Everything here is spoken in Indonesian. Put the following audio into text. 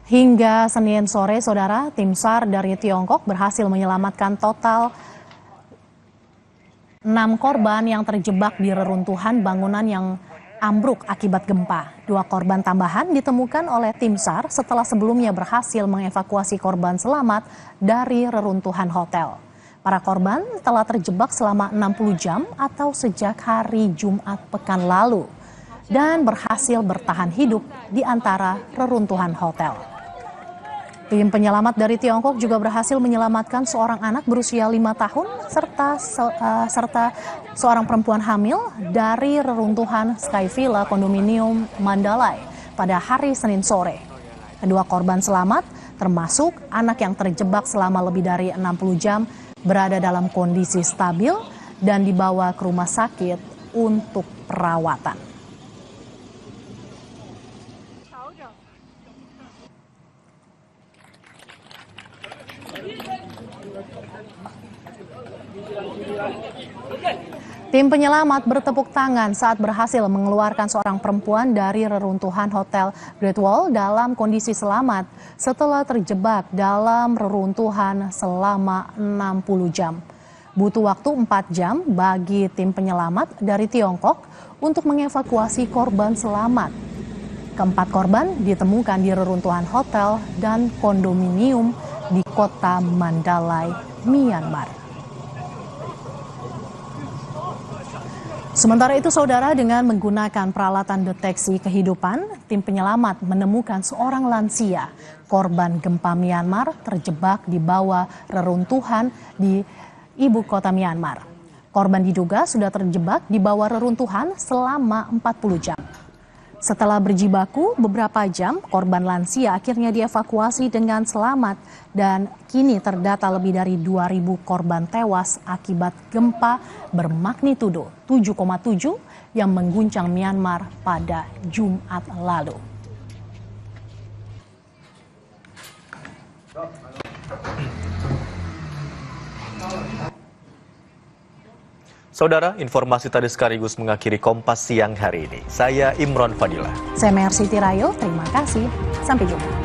Hingga Senin sore, saudara, tim SAR dari Tiongkok berhasil menyelamatkan total 6 korban yang terjebak di reruntuhan bangunan yang ambruk akibat gempa. 2 korban tambahan ditemukan oleh tim SAR setelah sebelumnya berhasil mengevakuasi korban selamat dari reruntuhan hotel. Para korban telah terjebak selama 60 jam atau sejak hari Jumat pekan lalu dan berhasil bertahan hidup di antara reruntuhan hotel. Tim penyelamat dari Tiongkok juga berhasil menyelamatkan seorang anak berusia 5 tahun serta seorang perempuan hamil dari reruntuhan Sky Villa kondominium Mandalay pada hari Senin sore. Kedua korban selamat, termasuk anak yang terjebak selama lebih dari 60 jam, berada dalam kondisi stabil dan dibawa ke rumah sakit untuk perawatan. Tim penyelamat bertepuk tangan saat berhasil mengeluarkan seorang perempuan dari reruntuhan Hotel Great Wall dalam kondisi selamat setelah terjebak dalam reruntuhan selama 60 jam. Butuh waktu 4 jam bagi tim penyelamat dari Tiongkok untuk mengevakuasi korban selamat. Keempat korban ditemukan di reruntuhan hotel dan kondominium di kota Mandalay, Myanmar. Sementara itu, saudara, dengan menggunakan peralatan deteksi kehidupan, tim penyelamat menemukan seorang lansia korban gempa Myanmar terjebak di bawah reruntuhan di ibu kota Myanmar. Korban diduga sudah terjebak di bawah reruntuhan selama 40 jam. Setelah berjibaku beberapa jam, korban lansia akhirnya dievakuasi dengan selamat dan kini terdata lebih dari 2.000 korban tewas akibat gempa bermagnitudo 7,7 yang mengguncang Myanmar pada Jumat lalu. Saudara, informasi tadi sekaligus mengakhiri Kompas Siang hari ini. Saya Imron Fadilah. Saya Mercy Tirayo, terima kasih. Sampai jumpa.